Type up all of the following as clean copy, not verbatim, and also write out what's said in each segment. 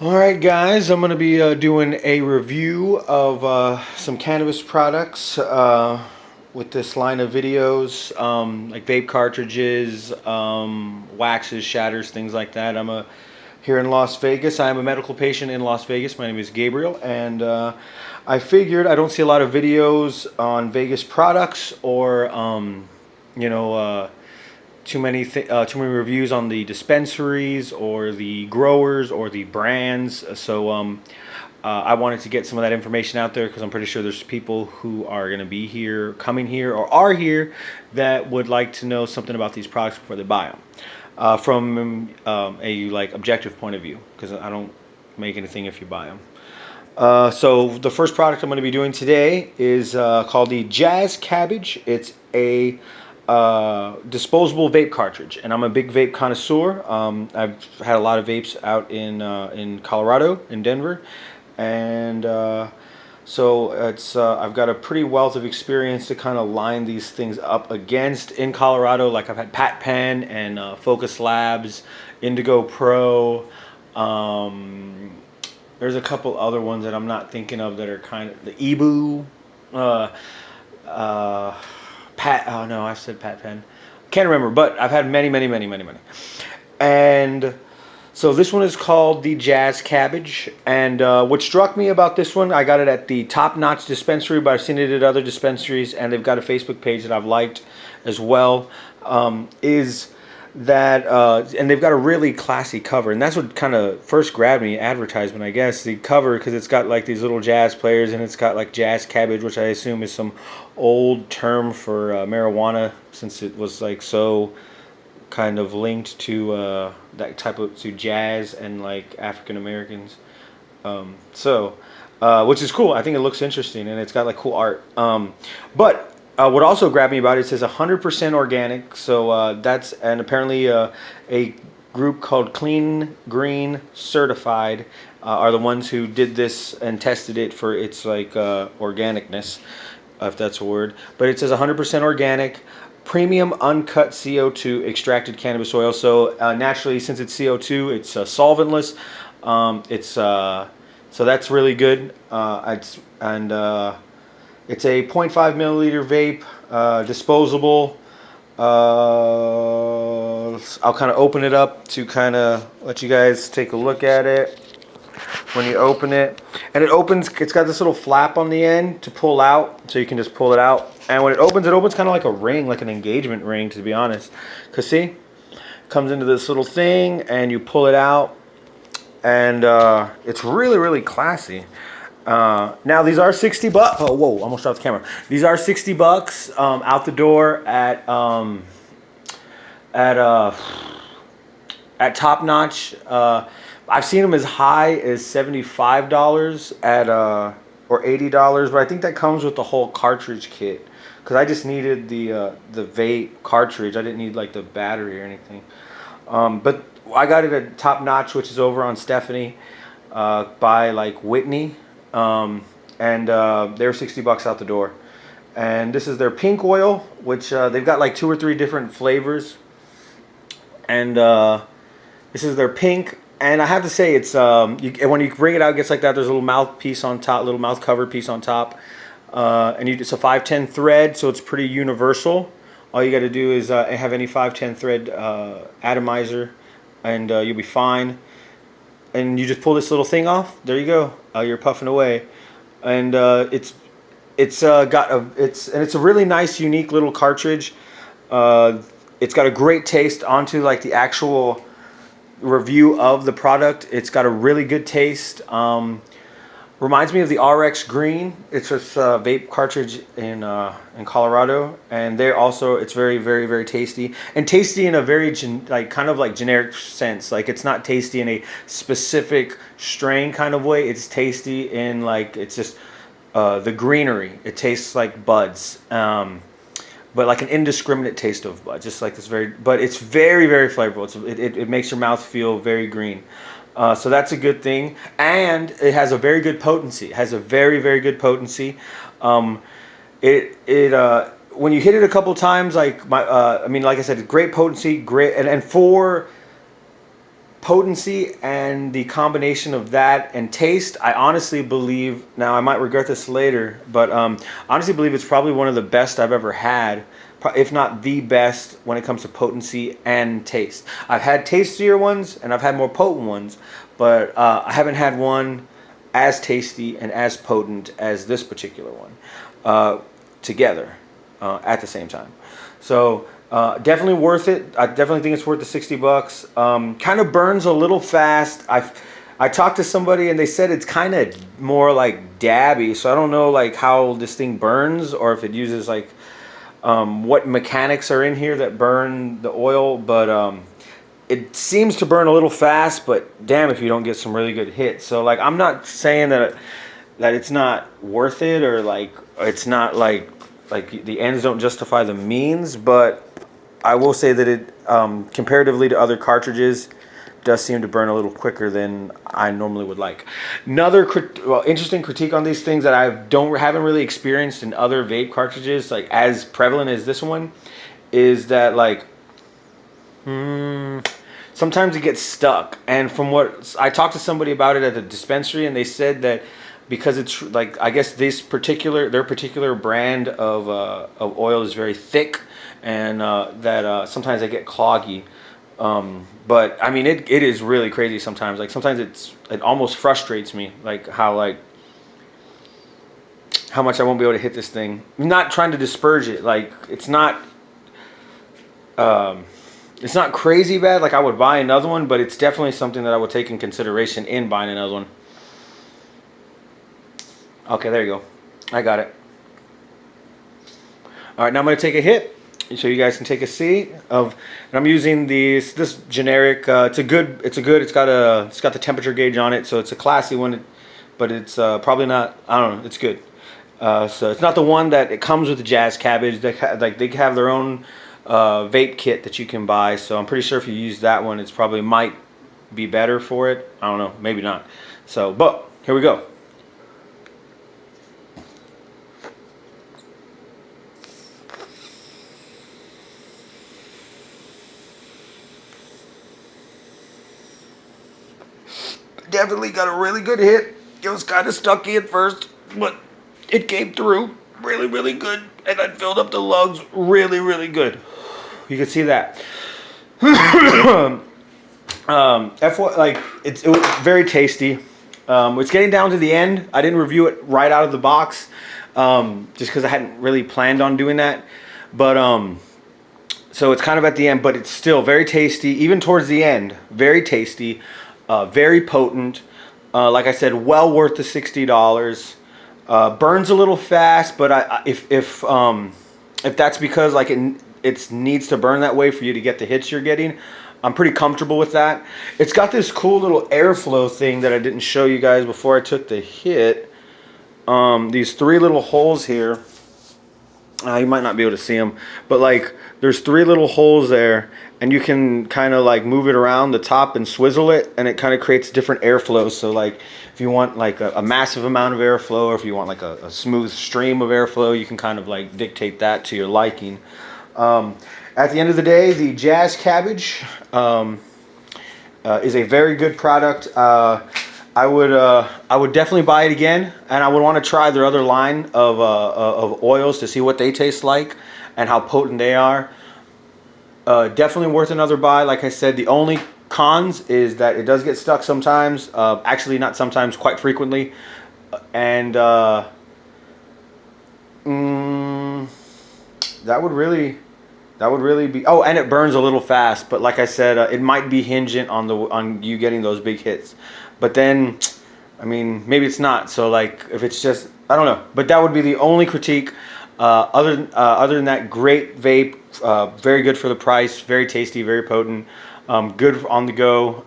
Alright guys, I'm going to be doing a review of some cannabis products with this line of videos, like vape cartridges, waxes, shatters, things like that. Here in Las Vegas. I am a medical patient in Las Vegas. My name is Gabriel, and I figured I don't see a lot of videos on Vegas products or you know too many reviews on the dispensaries or the growers or the brands. So I wanted to get some of that information out there because I'm pretty sure there's people who are going to be here, coming here, or are here that would like to know something about these products before they buy them. From a like objective point of view, because I don't make anything if you buy them. So the first product I'm going to be doing today is called the Jazz Cabbage. It's a disposable vape cartridge, and I'm a big vape connoisseur. I've had a lot of vapes out in Colorado, in Denver, and so it's I've got a pretty wealth of experience to kind of line these things up against in Colorado. Like I've had Pat Pen and Focus Labs, Indigo Pro. There's a couple other ones that I'm not thinking of that are kind of the Ebu. Uh, Pat. Oh no, I said Pat Pen. Can't remember, but I've had many. And so this one is called the Jazz Cabbage. And what struck me about this one, I got it at the Top Notch dispensary, but I've seen it at other dispensaries, and they've got a Facebook page that I've liked as well. Is that and they've got a really classy cover, and that's what kind of first grabbed me. Advertisement, I guess, the cover, because it's got like these little jazz players, and it's got like Jazz Cabbage, which I assume is some old term for marijuana, since it was like so kind of linked to that type of to jazz and like African Americans. Which is cool. I think it looks interesting, and it's got like cool art. But what also grabbed me about it, says 100% organic. So that's, and apparently a group called Clean Green Certified are the ones who did this and tested it for its like organicness, if that's a word. But it says 100% organic, premium uncut CO2 extracted cannabis oil. So naturally, since it's CO2, it's solventless. So that's really good. It's a 0.5 milliliter vape, disposable. I'll kind of open it up to kind of let you guys take a look at it. When you open it, and it opens, it's got this little flap on the end to pull out, so you can just pull it out. And when it opens kind of like a ring, like an engagement ring, to be honest. Because see, it comes into this little thing, and you pull it out, and it's really classy. Now these are $60. Oh, whoa! Almost dropped the camera. These are $60 out the door at Top Notch. I've seen them as high as $75 at or $80, but I think that comes with the whole cartridge kit. Because I just needed the vape cartridge. I didn't need like the battery or anything. But I got it at Top Notch, which is over on Stephanie by like Whitney. And they're $60 out the door. And this is their pink oil, which they've got like 2 or 3 different flavors. And this is their pink. And I have to say, it's when you bring it out, it gets like that. There's a little mouthpiece on top, little mouth cover piece on top. And it's a 510 thread, so it's pretty universal. All you got to do is have any 510 thread atomizer, and you'll be fine. And you just pull this little thing off. There you go. You're puffing away, and it's a really nice, unique little cartridge. It's got a great taste onto like the actual review of the product. It's got a really good taste. Reminds me of the RX Green. It's a vape cartridge in Colorado, and they're also, it's very tasty, and tasty in a very kind of like generic sense. Like it's not tasty in a specific strain kind of way. It's tasty in like, it's just the greenery. It tastes like buds, but like an indiscriminate taste of buds, just like this but it's very flavorful. It makes your mouth feel very green. So that's a good thing, and it has a very good potency. It has a very good potency. When you hit it a couple times, like like I said, great potency, great, and for potency and the combination of that and taste, I honestly believe, now I might regret this later, but honestly believe it's probably one of the best I've ever had, if not the best when it comes to potency and taste. I've had tastier ones and I've had more potent ones, but I haven't had one as tasty and as potent as this particular one together at the same time. So definitely worth it. I definitely think it's worth the $60. Kind of burns a little fast. I talked to somebody and they said it's kind of more like dabby, so I don't know like how this thing burns or if it uses like what mechanics are in here that burn the oil, but it seems to burn a little fast, but damn if you don't get some really good hits. So like I'm not saying that it's not worth it, or like it's not like the ends don't justify the means, but I will say that it comparatively to other cartridges does seem to burn a little quicker than I normally would like. Another interesting critique on these things that I haven't really experienced in other vape cartridges, like as prevalent as this one, is that like sometimes it gets stuck. And from what I talked to somebody about it at the dispensary, and they said that because it's like, I guess their particular brand of oil is very thick, and that sometimes they get cloggy. But I mean, it is really crazy sometimes. Like sometimes it almost frustrates me, like how much I won't be able to hit this thing. I'm not trying to disparage it. Like it's not crazy bad. Like I would buy another one, but it's definitely something that I would take in consideration in buying another one. Okay, there you go. I got it. All right, now I'm going to take a hit so you guys can take a seat of, and I'm using this generic. It's got the temperature gauge on it, so it's a classy one, but it's probably not. I don't know. It's good. So it's not the one that it comes with the Jazz Cabbage. They have their own vape kit that you can buy. So I'm pretty sure if you use that one, it's probably might be better for it. I don't know. Maybe not. So, but here we go. Definitely got a really good hit. It was kind of stucky at first, but it came through really, really good, and I filled up the lugs really, really good. You can see that. F1, like it was very tasty. It's getting down to the end. I didn't review it right out of the box, just because I hadn't really planned on doing that. But so it's kind of at the end, but it's still very tasty. Even towards the end, very tasty. Very potent. Like I said, well worth the $60. Burns a little fast, but if that's because like it needs to burn that way for you to get the hits you're getting, I'm pretty comfortable with that. It's got this cool little airflow thing that I didn't show you guys before I took the hit. These three little holes here. You might not be able to see them, but like there's three little holes there, and you can kind of like move it around the top and swizzle it, and it kind of creates different airflows. So like if you want like a massive amount of airflow, or if you want like a smooth stream of airflow, you can kind of like dictate that to your liking. At the end of the day, the Jazz Cabbage is a very good product. I would definitely buy it again, and I would want to try their other line of oils to see what they taste like and how potent they are. Definitely worth another buy. Like I said, the only cons is that it does get stuck sometimes. Actually, not sometimes, quite frequently, and that would really be. Oh, and it burns a little fast. But like I said, it might be hingent on you getting those big hits. But then, I mean, maybe it's not. So like, if it's just, I don't know. But that would be the only critique. Other than that, great vape. Very good for the price. Very tasty. Very potent. Good on the go.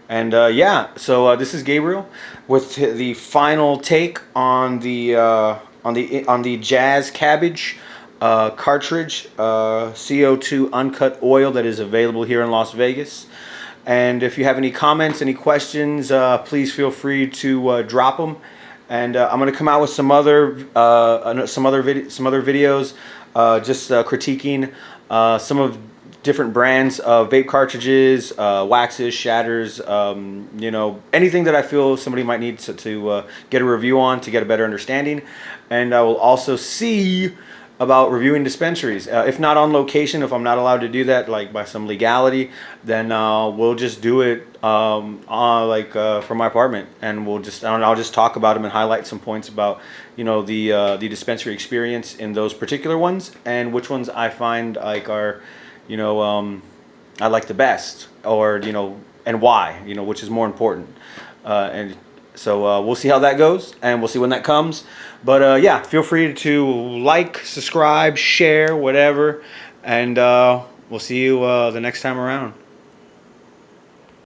Yeah. So this is Gabriel with the final take on the Jazz Cabbage cartridge CO2 uncut oil that is available here in Las Vegas. And if you have any comments, any questions, please feel free to drop them. And I'm going to come out with some other videos, just critiquing some of different brands of vape cartridges, waxes, shatters, you know, anything that I feel somebody might need to get a review on to get a better understanding. And I will also see about reviewing dispensaries. If not on location, if I'm not allowed to do that, like by some legality, then we'll just do it from my apartment, and I'll just talk about them and highlight some points about, you know, the dispensary experience in those particular ones, and which ones I find like are, you know, I like the best, or, you know, and why, you know, which is more important. And so we'll see how that goes, and we'll see when that comes. But yeah, feel free to like, subscribe, share, whatever, and we'll see you the next time around.